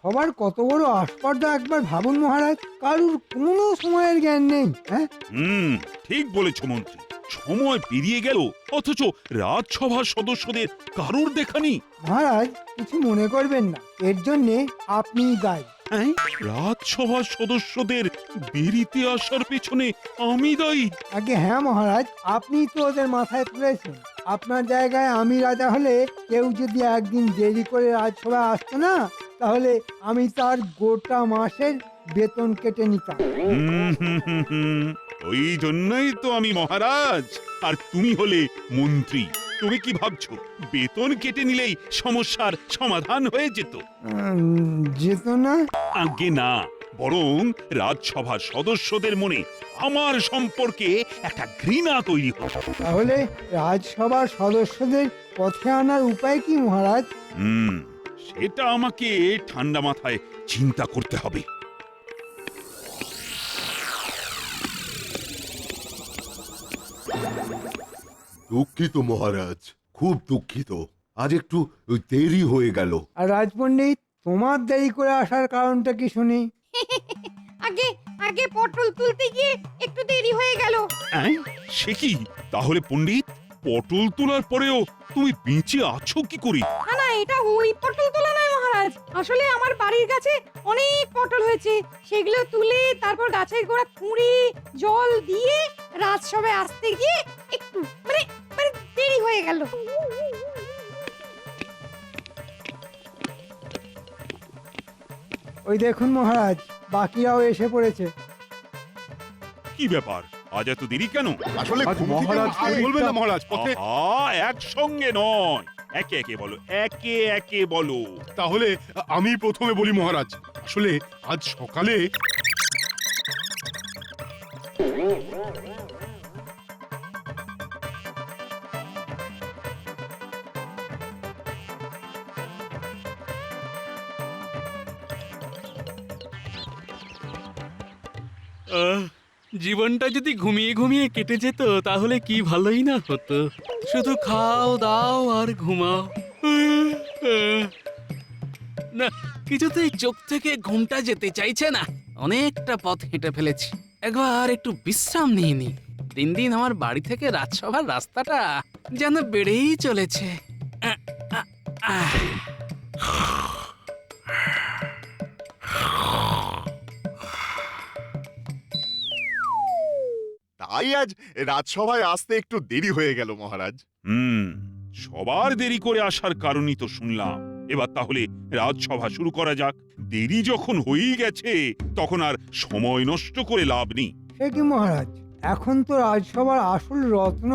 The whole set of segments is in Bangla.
রাজসভার কত বড় আস্পর্ধা একবার ভাবুন মহারাজ, কারুর কোনো সময়ের জ্ঞান নেই। হ্যাঁ, ঠিক বলেছ মন্ত্রী। সময় পেরিয়ে গেল অথচ রাজসভার সদস্যদের কারুর দেখা নেই। মহারাজ কিছু মনে করবেন না, এর জন্যে আপনিই দায়ী। হ্যাঁ, রাজসভার সদস্যদের দেরিতে আসার পেছনে আমি দায়ী? আগে হ্যাঁ মহারাজ, আপনিই তো ওদের মাথায় তুলেছেন। আপনার জায়গায় আমি রাজা হলে কেউ যদি একদিন দেরি করে রাজসভায় আসতো না, তাহলে আমি তার গোটা মাসের বেতন কেটে নিতাম। ওই জন্যই তো আমি মহারাজ আর তুমি হলে মন্ত্রী। তুমি কি ভাবছো বেতন কেটে নিলেই সমস্যার সমাধান হয়ে যেত? যেত না? আগে না, বরং রাজসভার সদস্যদের মনে আমার সম্পর্কে একটা ঘৃণা তৈরি হতো। তাহলে রাজসভার সদস্যদের পথে আনার উপায় কি মহারাজ? সেটা আমাকে ঠান্ডা মাথায় চিন্তা করতে হবে। দুঃখিত মহারাজ, খুব দুঃখিত। আজ একটু দেরি হয়ে গেল। আর রাজপণ্ডিত, তোমার দেরি করে আসার কারণটা কি শুনি? আগে আগে পটল তুলতে গিয়ে একটু দেরি হয়ে গেল। সে কি? তাহলে পণ্ডিত, পটল তোলার পরেও তুমি বেঁচে আছো কি করে? না না, এটা ওই পটল তোলা নয় মহারাজ। আসলে আমার বাড়ির কাছে অনেক পটল হয়েছে, সেগুলো তুলে তারপর গাছের গোড়া খুঁড়ে জল দিয়ে রাজসভায় আসতে গিয়ে একটু মানে মানে দেরি হয়ে গেল। ওই দেখুন মহারাজ, বাকিরাও এসে পড়েছে। কি ব্যাপার, আজ এত দেরি কেন? আসলে আজ মহারাজ বলবেন না মহারাজ, পথে একসঙ্গে নয়, একে একে বলো, একে একে বলো। তাহলে আমি প্রথমে বলি মহারাজ। আসলে আজ সকালে জীবনটা যদি ঘুমিয়ে ঘুমিয়ে কেটে যেত তাহলে কি ভালোই না হতো। শুধু খাও দাও আর ঘুমাও। না, কিছুতেই চোখ থেকে ঘুমটা যেতে চাইছে না। অনেকটা পথ হেঁটে ফেলেছি, একবার একটু বিশ্রাম নিয়ে নি। দিন দিন আমার বাড়ি থেকে রাজসভার রাস্তাটা যেন বেড়েই চলেছে। তাই আজ রাজসভায় আসতে একটু দেরি হয়ে গেল মহারাজ। সবার দেরি করে আসার কারণই তো শুনলাম। এবার তাহলে রাজসভা শুরু করা যাক। দেরি যখন হয়েই গেছে তখন আর সময় নষ্ট করে লাভ নেই। সে কি মহারাজ, এখন তো রাজসভার আসল রত্ন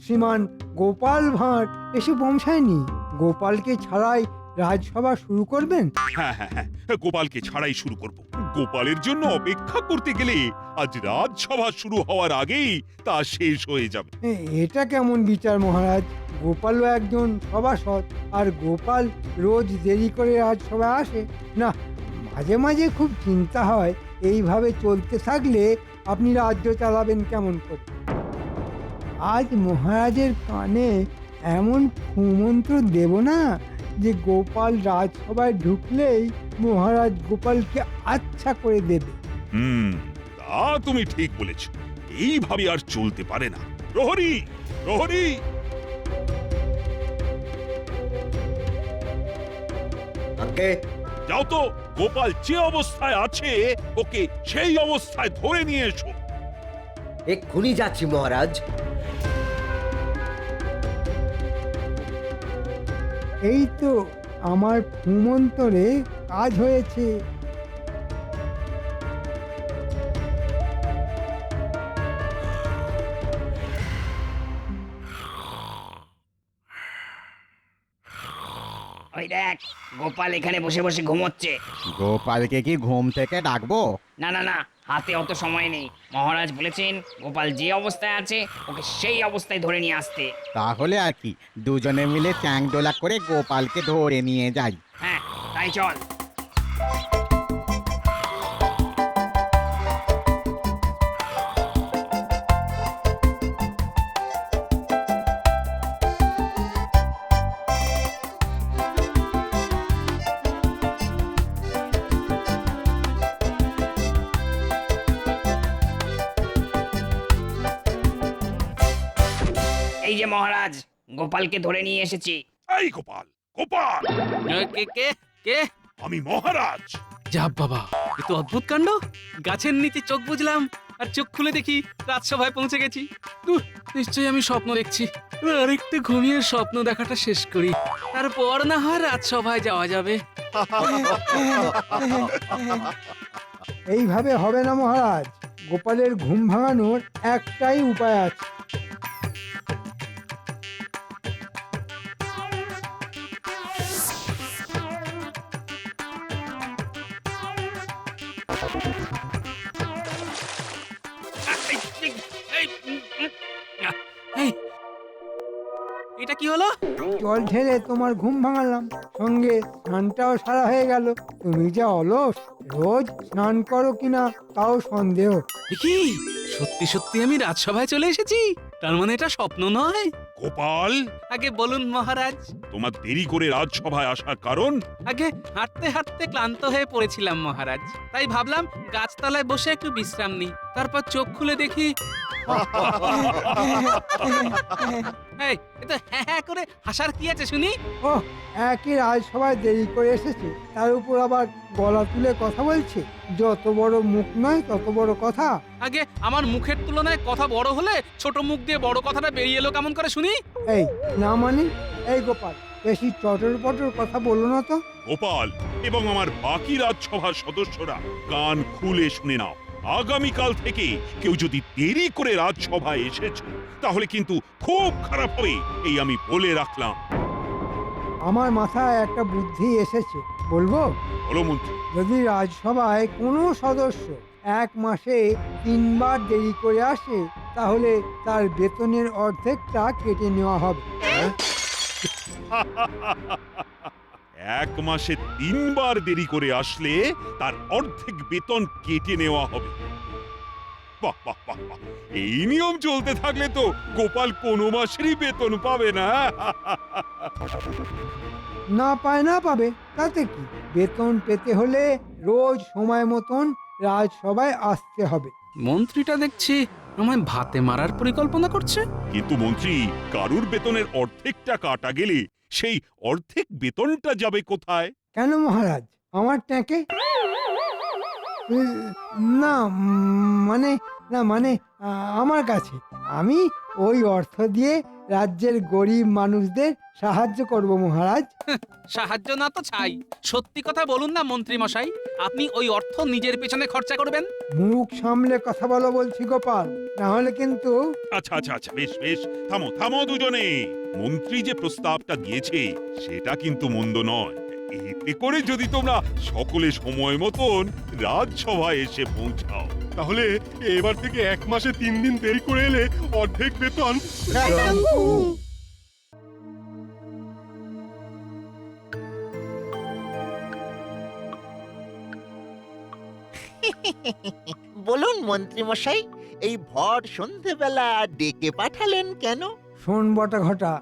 শ্রীমান গোপাল ভাঁড় এসে পৌঁছায়নি। গোপালকে ছাড়াই রাজসভা শুরু করবেন? হ্যাঁ, গোপালকে ছাড়াই শুরু করব। গোপালের জন্য অপেক্ষা করতে গেলে আজ রাজসভা শুরু হওয়ার আগেই তা শেষ হয়ে যাবে। এটা কেমন বিচার মহারাজ? গোপালও একজন সভাসদ, আর গোপাল রোজ দেরি করে রাজসভায় আসে না। মাঝে মাঝে খুব চিন্তা হয়, এইভাবে চলতে থাকলে আপনি রাজ্য চালাবেন কেমন করে? আজ মহারাজের কানে এমন কুমন্ত্র দেব না যে গোপাল রাজসভায় ঢুকলেই মহারাজ গোপালকে আচ্ছা করে দেবে। তা তুমি ঠিক বলেছ। এইভাবে আর চলতে পারে না। প্রহরী, প্রহরী! যাও তো, গোপাল যে অবস্থায় আছে ওকে সেই অবস্থায় ধরে নিয়ে এসো। এক্ষুনি যাচ্ছি মহারাজ। এই তো আমার কুমন্তরে কাজ হয়েছে। ওই দেখ, গোপাল এখানে বসে বসে ঘুমোচ্ছে। গোপালকে কি ঘুম থেকে ডাকবো? না না না, হাতে অত সময় নেই। মহারাজ বলেছেন গোপাল যে অবস্থায় আছে ওকে সেই অবস্থায় ধরে নিয়ে আসতে। তাহলে আর কি, দুজনে মিলে চ্যাংদোলা করে গোপালকে ধরে নিয়ে যাই। হ্যাঁ, তাই চল। এই যে মহারাজ, গোপালকে ধরে নিয়ে এসেছি। এই গোপাল, গোপাল, কে কে কে আমি মহারাজ। যা বাবা, এ তো অদ্ভুত কাণ্ড। গাছের নিচে চোখ বুঝলাম আর চোখ খুলে দেখি রাজসভায় পৌঁছে গেছি। দূর, নিশ্চয়ই আমি স্বপ্ন দেখছি। এবার আরেকটু ঘুমিয়ে স্বপ্ন দেখাটা শেষ করি, তারপর না হয় রাজসভায় যাওয়া যাবে। এইভাবে হবে না মহারাজ, গোপালের ঘুম ভাঙানোর একটাই উপায় আছে। এই, এটা কি হলো? জল ঢেলে তোমার ঘুম ভাঙালাম, সঙ্গে স্নানটাও সারা হয়ে গেল। তুমি যা অলস, রোজ স্নান করো কিনা তাও সন্দেহ। এ কি সত্যি সত্যি আমি রাজসভায় চলে এসেছি? তার মানে এটা স্বপ্ন নয়? গোপাল, আগে বলুন মহারাজ। তোমার দেরি করে রাজসভায় আসার কারণ? আগে হাঁটতে হাঁটতে ক্লান্ত হয়ে পড়েছিলাম মহারাজ, তাই ভাবলাম গাছতলায় বসে একটু বিশ্রাম নিই। তারপর চোখ খুলে দেখি এই, এ তো হ্যাঁ হ্যাঁ করে হাসার কি আছে শুনি? ওহ, একই রাজসভায় দেরি করে এসেছে, তার উপর আবার গলা তুলে কথা বলছে। যত বড় মুখ নয় তত বড় কথা। আগে আমার মুখের তুলনায় কথা বড় হলে ছোট মুখ দিয়ে বড় কথাটা বেরিয়ে এলো কেমন করে শুনি? এই না মানে, এই গোপাল, বেশি চটর পটর কথা বলো না তো। গোপাল এবং আমার বাকি রাজসভার সদস্যরা কান খুলে শুনে নাও, আগামীকাল থেকে কেউ যদি দেরি করে রাজসভায় এসেছো তাহলে কিন্তু খুব খারাপ হবে, এই আমি বলে রাখলাম। আমার মাথায় একটা বুদ্ধি এসেছে, বলবো? বলো মন্ত্রী। যদি রাজসভায় কোনো সদস্য 1 মাসে 3 বার দেরি করে আসে, তাহলে তার বেতনের অর্ধেকটা কেটে নেওয়া হবে। 1 মাসে 3 বার দেরি করে আসলে তার অর্ধেক বেতন কেটে নেওয়া হবে। বাহ বাহ বাহ বাহ, এই নিয়ম চলতে থাকলে তো গোপাল কোনো মাসেরই বেতন পাবে না। না পায় না পাবে, তাতে কি? বেতন পেতে হলে রোজ সময় মতন রাজসভায় আসতে হবে। মন্ত্রীটা দেখছি আমায় ভাতে মারার পরিকল্পনা করছে। কিন্তু মন্ত্রী, কারুর বেতনের অর্ধেকটা কাটা গেলে সেই অর্ধেক বেতনটা যাবে কোথায়? কেন মহারাজ, আমার ট্যাঁকে? না মানে, না মানে আমার কাছে। আমি ওই অর্থ দিয়ে রাজ্যের গরিব মানুষদের সাহায্য করব মহারাজ। সাহায্য না তো চাই, সত্যি কথা বলুন না মন্ত্রী মশাই, আপনি ওই অর্থ নিজের পেছনে খরচা করবেন? মুখ সামলে কথা বলো বলছি গোপাল, না হলে কিন্তু। আচ্ছা আচ্ছা আচ্ছা, বেশ বেশ, থামো থামো দুজনে। মন্ত্রী যে প্রস্তাবটা দিয়েছে সেটা কিন্তু মন্দ নয়। এতে করে যদি তোমরা সকলে সময় মতন রাজসভায় এসে পৌঁছাও। তাহলে এবার থেকে 1 মাসে 3 দিন দেরি করে এলে অর্ধেক বেতন। বলুন মন্ত্রী মশাই, এই ভর সন্ধেবেলা ডেকে পাঠালেন কেন? শোন বটা ঘটা,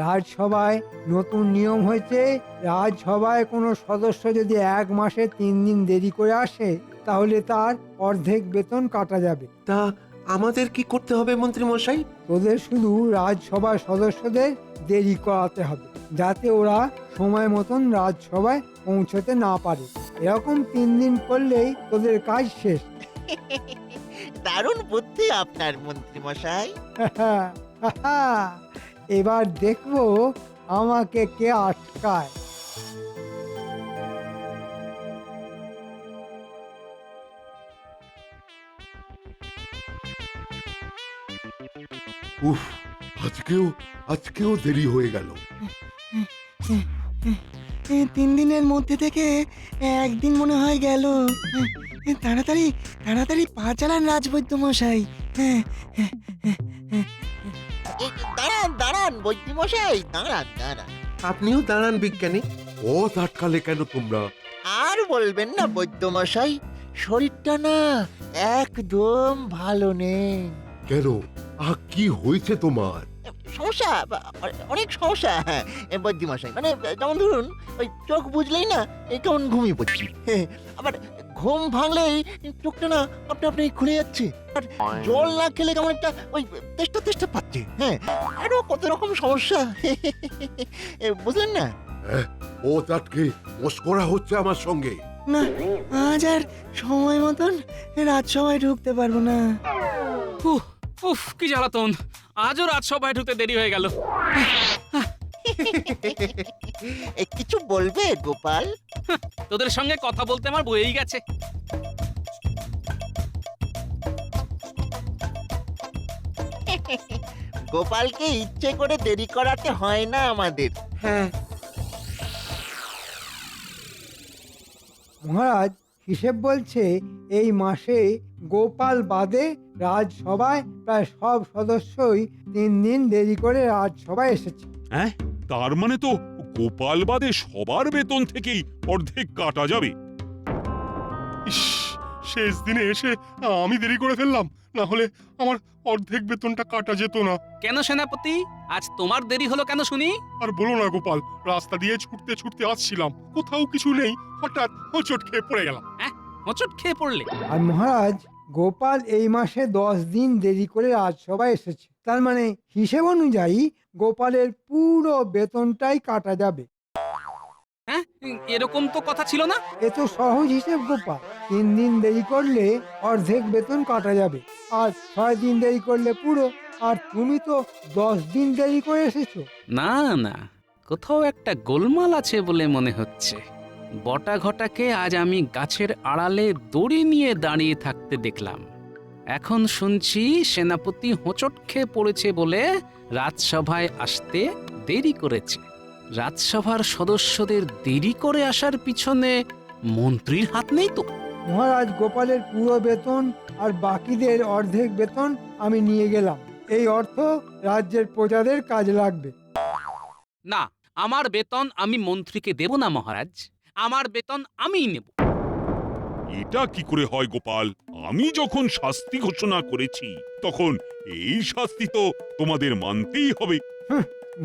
রাজসভায় নতুন নিয়ম হয়েছে, রাজসভায় কোনো সদস্য যদি 1 মাসে 3 দিন দেরি করে আসে, তাহলে তার অর্ধেক বেতন কাটা যাবে। তা আমাদের কি করতে হবে মন্ত্রী মশাই? তোদের শুধু রাজসভার সদস্যদের দেরি করাতে হবে, যাতে ওরা সময় মতন রাজসভায় পৌঁছতে না পারে। এরকম 3 দিন করলেই তোদের কাজ শেষ। দারুণ বুদ্ধি আপনার মন্ত্রী মশাই। এবার দেখবো আমাকে কে আটকায়। উফ, আজকেও দেরি হয়ে গেল। 3 দিনের মধ্যে থেকে 1 দিন মনে হয় গেল। তাড়াতাড়ি তাড়াতাড়ি পা চালান রাজবৈদ্য মশাই। দাঁড়ান দাঁড়ান বৈদ্য মশাই, দাঁড়ান দাঁড়ান। আপনিও দাঁড়ান বিজ্ঞানী। পথ আটকালে কেন তোমরা? আর বলবেন না বৈদ্য মশাই, শরীরটা না একদম ভালো নেই। কেন? কি হয়েছে তোমার? সমস্যা, অনেক সমস্যা। হ্যাঁ বৈদ্য মশাই, মানে যেমন ধরুন ওই চোখ বুঝলেই না কেমন ঘুমিয়ে পড়ছি, আবার ঘুম ভাঙলেই চোখটা না আপনি আপনি খুলে যাচ্ছে আর জল না খেলে কেমন একটা ওই তেষ্টা তেষ্টা পাচ্ছে। হ্যাঁ, আরো কত রকম সমস্যা বুঝলেন না? ও তাটকে মস্করা হচ্ছে আমার সঙ্গে। না, আজ আর সময় মতন রাজসভায় ঢুকতে পারবো না। উফ, উফ কি জ্বালাতন, আজও রাজসভায় ঢুকতে দেরি হয়ে গেল। কিছু বলবে গোপাল? তোদের সঙ্গে কথা বলতে আমার বয়েই গেছে। গোপালকে ইচ্ছে করে দেরি করাতে হয় না আমাদের। হ্যাঁ, মহারাজ হিসেব বলছে এই মাসে গোপাল বাদে রাজসভায় প্রায় সব সদস্যই 3 দিন দেরি করে রাজসভায় এসেছে। হ্যাঁ, তার মানে তো গোপাল বাদে সবার বেতন থেকেই অর্ধেক কাটা যাবে। ইস, শেষ দিনে এসে আমি দেরি করে ফেললাম, না হলে আমার অর্ধেক বেতনটা কাটা যেত না। কেন সেনাপতি, আজ তোমার দেরি হলো কেন শুনি? আর বলো না গোপাল, রাস্তা দিয়ে ছুটতে ছুটতে আসছিলাম, কোথাও কিছু নেই, হঠাৎ হোঁচট খেয়ে পড়ে গেলাম। হোঁচট খেয়ে পড়লে? আর মহারাজ গোপাল এই মাসে 10 দিন দেরি করে রাজসভায় এসেছে, তার মানে হিসেব অনুযায়ী গোপালের পুরো বেতনটাই কাটা যাবে। হ্যাঁ, এরকম তো কথা ছিল না। এ তো সহজ হিসেব গোপাল। 3 দিন দেরি করলে অর্ধেক বেতন কাটা যাবে, আর 6 দিন দেরি করলে পুরো। আর তুমি তো 10 দিন দেরি করে এসেছো। না না, কোথাও একটা গোলমাল আছে বলে মনে হচ্ছে। বটা ঘটাকে আজ আমি গাছের আড়ালে দড়ি নিয়ে দাঁড়িয়ে থাকতে দেখলাম। এখন শুনছি সেনাপতি হোঁচট খেয়ে পড়েছে বলে রাজসভায় আসতে দেরি করেছে। রাজসভার সদস্যদের দেরি করে আসার পিছনে মন্ত্রীর হাত নেই তো? মহারাজ গোপালের পুরো বেতন আর বাকিদের অর্ধেক বেতন আমি নিয়ে গেলাম। এই অর্থ রাজ্যের প্রজাদের কাজে লাগবে। না, আমার বেতন আমি মন্ত্রীকে দেব না মহারাজ, আমার বেতন আমিই নেব। এটা কি করে হয় গোপাল? আমি যখন শাস্তি ঘোষণা করেছি তখন এই শাস্তি তো তোমাদের মানতেই হবে।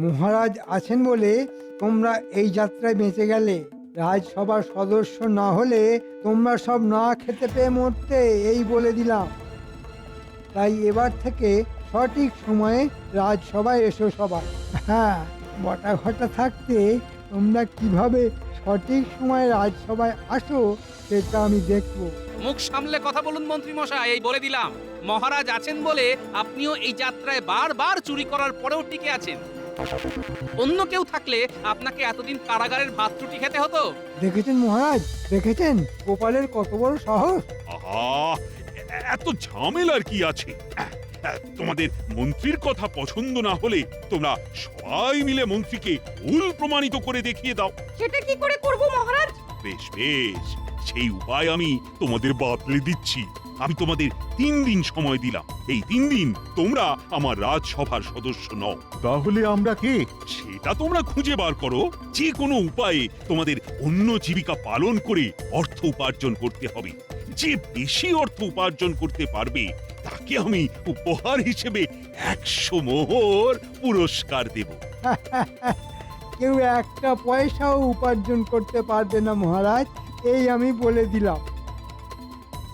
মহারাজ আছেন বলে তোমরা এই যাত্রায় বেঁচে গেলে। রাজসভার সদস্য না হলে তোমরা সব না খেতে পেয়ে মরতে, এই বলে দিলাম। তাই এবার থেকে সঠিক সময়ে রাজসভায় এসো সবাই। হ্যাঁ, বটা ঘটা থাকতে তোমরা কিভাবে সঠিক সময়ে রাজসভায় আসো সেটা আমি দেখব। মুখ সামলে কথা বলুন মন্ত্রী মশাই, এই বলে দিলাম। মহারাজ আছেন বলে আপনিও এই যাত্রায় বারবার চুরি করার পরেও টিকে আছেন। অন্য কেউ থাকলে আপনাকে এতদিন কারাগারের ভাত রুটি খেতে হতো। দেখেছেন মহারাজ, দেখেছেন গোপালের কত বড় সাহস। আহা, এত ঝামেলার কি আছে? তোমাদের মন্ত্রীর কথা পছন্দ না হলে তোমরা সবাই মিলে মন্ত্রীকে ভুল প্রমাণিত করে দেখিয়ে দাও। সেটা কি করে করব মহারাজ? বেশ বেশ, সেই উপায় আমি তোমাদের বাতলে দিচ্ছি। আমি তোমাদের 3 দিন সময় দিলাম। এই 3 দিন তোমরা আমার রাজসভার সদস্য নও। তাহলে আমরা কে? সেটা তোমরা খুঁজে বার করো। যে কোনো উপায়ে তোমাদের অন্য জীবিকা পালন করে অর্থ উপার্জন করতে হবে। যে বেশি অর্থ উপার্জন করতে পারবে তাকে আমি উপহার হিসেবে 100 মোহর পুরস্কার দেব। কেউ একটা পয়সাও উপার্জন করতে পারবে না মহারাজ, এই আমি বলে দিলাম।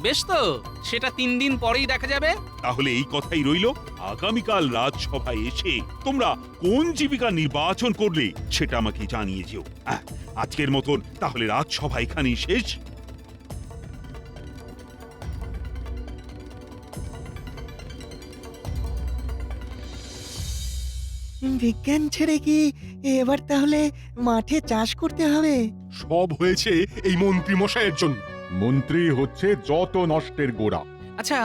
বেশ তো, সেটা 3 দিন পরেই দেখা যাবে। তাহলে এই কথাই রইল, আগামীকাল রাজসভায় এসে তোমরা কোন জীবিকা নির্বাচন করলে সেটা আমাকে জানিয়ে যেও। আজকের মতন তাহলে রাজসভা এখানেই শেষ। বিজ্ঞান ছেড়ে কি এবার তাহলে মাঠে চাষ করতে হবে? সব হয়েছে এই মন্ত্রী মশাইয়ের জন্য। মন্ত্রী হচ্ছে যত নষ্টের গোড়া। আচ্ছা,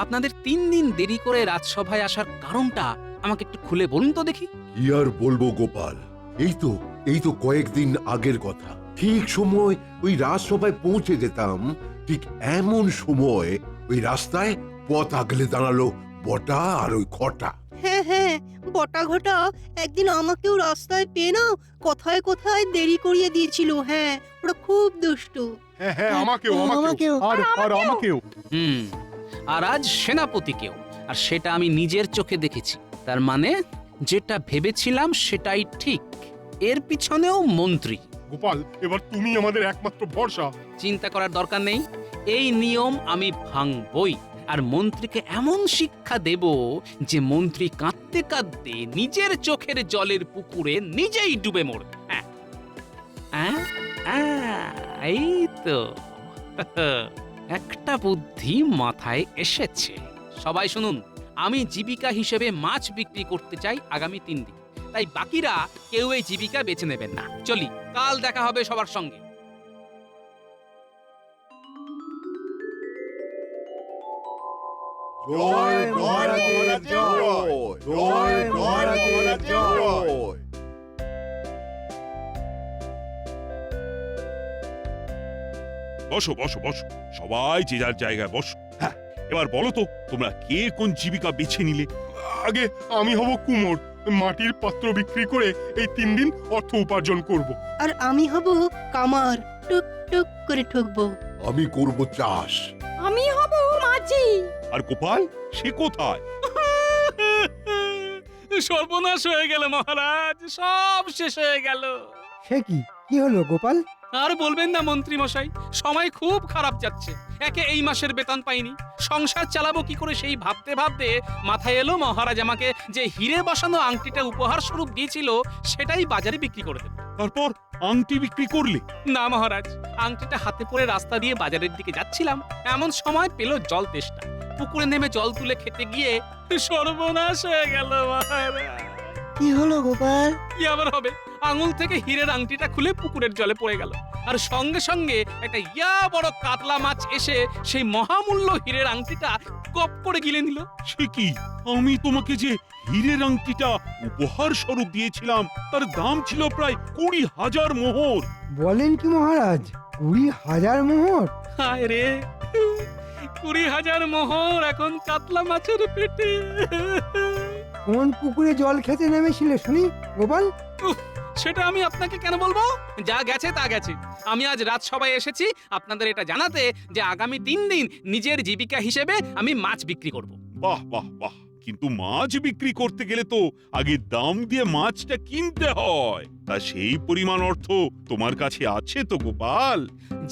আপনাদের 3 দিন দেরি করে রাজসভায় আসার কারণটা আমাকে একটু খুলে বলুন তো দেখি। কি আর বলবো গোপাল, এই তো কয়েকদিন আগের কথা। ঠিক সময় ওই রাজসভায় পৌঁছে যেতাম, ঠিক এমন সময় ওই রাস্তায় পথ আগলে দাঁড়ালো বটা আর ওই খটা। হ্যাঁ হ্যাঁ, বটা ঘটা একদিন আমাকেও রাস্তায় পেয়ে না কোথায় কোথায় দেরি করিয়ে দিয়েছিল। হ্যাঁ, ওরা খুব দুষ্টু। হ্যাঁ হ্যাঁ, আমাকেও আর আমাকেও। আর আজ সেনাপতিকেও, আর সেটা আমি নিজের চোখে দেখেছি। তার মানে যেটা ভেবেছিলাম সেটাই ঠিক। এর পিছনেও মন্ত্রী। গোপাল, এবার তুমি আমাদের একমাত্র ভরসা। চিন্তা করার দরকার নেই, এই নিয়ম আমি ভাঙবই। আর মন্ত্রীকে এমন শিক্ষা দেব যে মন্ত্রী কাঁদতে কাঁদতে নিজের চোখের জলের পুকুরে নিজেই ডুবে মরবে। হ্যাঁ এই তো একটা বুদ্ধি মাথায় এসেছে। সবাই শুনুন, আমি জীবিকা হিসেবে মাছ বিক্রি করতে চাই আগামী 3 দিন। তাই বাকিরা কেউ এই জীবিকা বেছে নেবেন না। চলি, কাল দেখা হবে সবার সঙ্গে। জয় মহারাজের জয়, জয় মহারাজের জয়। বসো বসো বসো, সবাই যে যার জায়গায় বসো। হ্যাঁ, এবার বলো তো তোমরা কে কোন জীবিকা বেছে নিলে? আগে আমি হব কুমোর, মাটির পাত্র বিক্রি করে এই 3 দিন অর্থ উপার্জন করব। আর আমি হব কামার, টুক টুক করে ঠুকবো। আমি করব চাষ। আমি হব মাঝি। আর গোপাল সে কোথায়? সর্বনাশ হয়ে গেল মহারাজ, সব শেষ হয়ে গেল। সে কি হলো গোপাল? আর বলবেন না মন্ত্রী মশাই, সময় খুব খারাপ যাচ্ছে। একে এই মাসের বেতন পাইনি, সংসার চালাবো কি করে সেই ভাবতে ভাবতে মাথায় এলো মহারাজ আমাকে যে হিরে বসানো আংটিটা উপহার স্বরূপ দিয়েছিল সেটাই বাজারে বিক্রি করে দেব। তারপর আংটি বিক্রি করলে? না মহারাজ, আংটিটা হাতে পরে রাস্তা দিয়ে বাজারের দিকে যাচ্ছিলাম, এমন সময় পেল জল তেষ্টা। পুকুরে নেমে জল তুলে খেতে গিয়ে সর্বনাশ হয়ে গেল মহারাজ। কি হলো গোপাল? কি আবার হবে, আঙুল থেকে হীরের আংটিটা খুলে পুকুরের জলে পড়ে গেল। আর সঙ্গে সঙ্গে একটা ইয়া বড় কাতলা মাছ এসে সেই মহামূল্য হীরের আংটিটা গপ করে গিলে নিল। সে কি, আমি তোমাকে যে হীরের আংটিটা উপহার স্বরূপ দিয়েছিলাম তার দাম ছিল প্রায় 20,000 মোহর। বলেন কি মহারাজ, 20,000 মোহর? হায় রে, 20,000 মোহর এখন কাতলা মাছের পেটে। কোন পুকুরে জল খেতে নেমেছিলে শুনি গোপাল? সেটা আমি আপনাকে কেন বলবো? যা গেছে তা গেছে। আমি আজ রাজসভায় এসেছি আপনাদের এটা জানাতে যে আগামী 3 দিন নিজের জীবিকা হিসেবে আমি মাছ বিক্রি করব। বাহ বাহ বাহ, কিন্তু মাছ বিক্রি করতে গেলে তো আগে দাম দিয়ে মাছটা কিনতে হয়। তা সেই পরিমাণ অর্থ তোমার কাছে আছে তো গোপাল?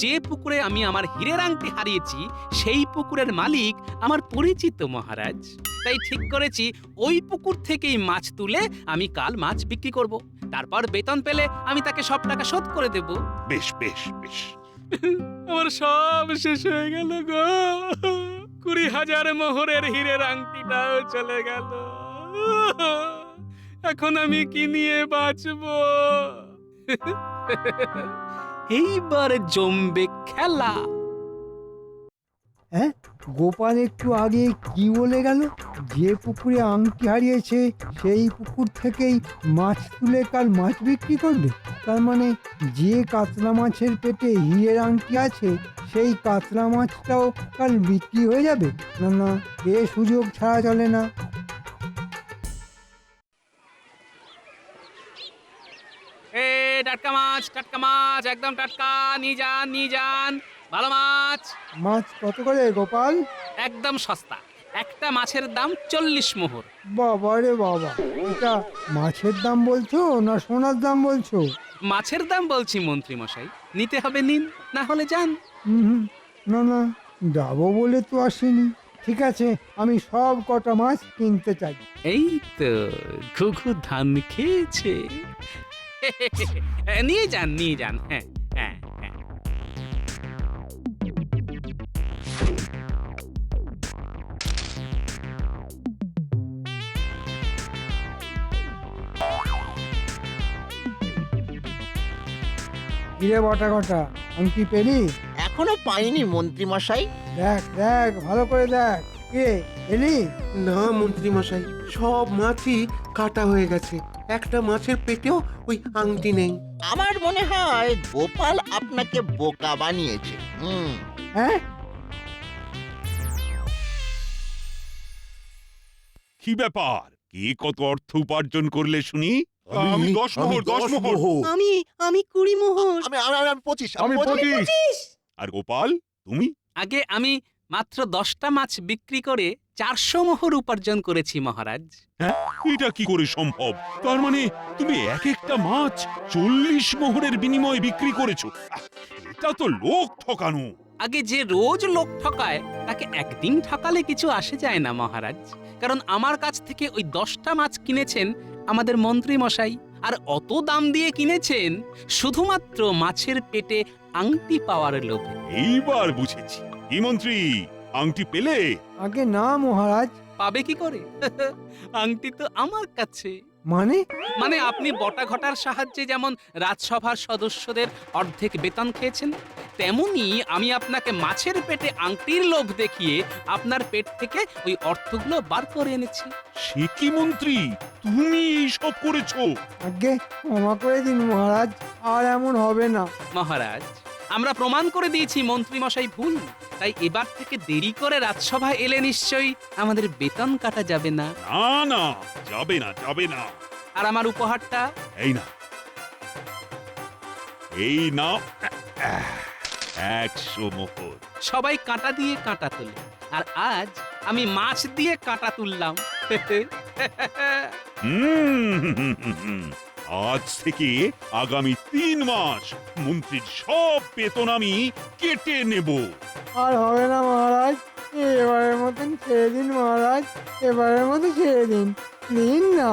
যে পুকুরে আমি আমার হীরের আংটি হারিয়েছি সেই পুকুরের মালিক আমার পরিচিত মহারাজ। তাই ঠিক করেছি ওই পুকুর থেকেই মাছ তুলে আমি কাল মাছ বিক্রি করব। তারপর বেতন পেলে আমি তাকে সব টাকা শোধ করে দেব। বেশ বেশ বেশ। আমার সব শেষ হয়ে গেল গো, 20,000 মোহরের হীরের আংটিটাও চলে গেল। এখন আমি কি নিয়ে বাঁচবো? এইবার জমবে খেলা। হ্যাঁ, গোপাল একটু আগে কি বলে গেল? যে পুকুরে আংটি হারিয়েছে সেই পুকুর থেকেই মাছ তুলে কাল মাছ বিক্রি করবে। তার মানে যে কাতলা মাছের পেটে হীরের আংটি আছে সেই কাতলা মাছটাও কাল বিক্রি হয়ে যাবে। না না, এ সুযোগ ছাড়া চলে না। টাটকা মাছ একদম টাটকা, নিয়ে যান নিয়ে যান। ভালো মাছ। মাছ কত করে গোপাল? একদম সস্তা, একটা মাছের দাম 40 মোহর। বাবা রে বাবা, এটা মাছের দাম বলছো না সোনার দাম বলছো? মাছের দাম বলছি মন্ত্রী মশাই, নিতে হবে নিন, না হলে যান। হুম, না না, যাবো বলে তো আসিনি। ঠিক আছে, আমি সব কটা মাছ কিনতে চাই। এই তো ঘুঘু ধান খেয়েছে। নিয়ে যান নিয়ে যান। হ্যাঁ হ্যাঁ হ্যাঁ। কিরে বটা কটা, আংটি পেলি? এখনো পাইনি মন্ত্রী মশাই। দেখ দেখ, ভালো করে দেখ। কে এলি? না মন্ত্রী মশাই, সব মাছই কাটা হয়ে গেছে। একটা মাছের পেটেও ওই আংটি নেই। আমার মনে হয় গোপাল আপনাকে বোকা বানিয়েছে। হ্যাঁ, কি ব্যাপার, কে কত অর্থ উপার্জন করলে শুনি? আমি 10 মোহর, 10 মোহর। আমি 20 মোহর। আমি 25। আমি 25। আর গোপাল তুমি? আগে আমি মাত্র 10টা মাছ বিক্রি করে 400 মোহর উপার্জন করেছি মহারাজ। হ্যাঁ, এটা কি করে সম্ভব? তার মানে তুমি এক একটা মাছ 40 মোহরের বিনিময়ে বিক্রি করেছো? এটা তো লোক ঠকানো। আগে যে রোজ লোক ঠকায় তাকে একদিন ঠকালে কিছু আসে যায় না মহারাজ, কারণ আমার কাছ থেকে ওই 10টা মাছ কিনেছেন আমাদের মন্ত্রী মশাই, আর অত দাম দিয়ে কিনেছেন শুধুমাত্র মাছের পেটে আংটি পাওয়ার লোভে। এইবার বুঝেছি। কি মন্ত্রী, আংটি পেলে? আগে না মহারাজ। পাবে কি করে? আংটি তো আমার কাছে। মানে আপনি বটা ঘটার সাহায্যে যেমন রাজসভার সদস্যদের অর্ধেক বেতন খেয়েছেন, তেমনি আমি আপনাকে মাছের পেটে আংটির লোভ দেখিয়ে আপনার পেট থেকে ওই অর্থগুলো বার করে এনেছি। সে কি মন্ত্রী, তুমি এইসব করেছো? আগে ক্ষমা করে দিন মহারাজ, আর এমন হবে না। মহারাজ, আমরা প্রমাণ করে দিয়েছি মন্ত্রী মশাই ভুল, তাই এবার থেকে দেরি করে রাজসভা এলে নিশ্চয়ই আমাদের বেতন কাটা যাবে না। না না, যাবে না, যাবে না। আর আমার উপহারটা? এই না, এই না, 100 মোহর। সবাই কাঁটা দিয়ে কাঁটা তোলে, আর আজ আমি মাছ দিয়ে কাঁটা তুললাম। আজ থেকে আগামী 3 মাস মন্ত্রীর সব বেতন আমি কেটে নেব। আর হবে না মহারাজ, এবারের মতন ছেড়ে দিন মহারাজ, এবারের মতো ছেড়ে দিন, দিন না।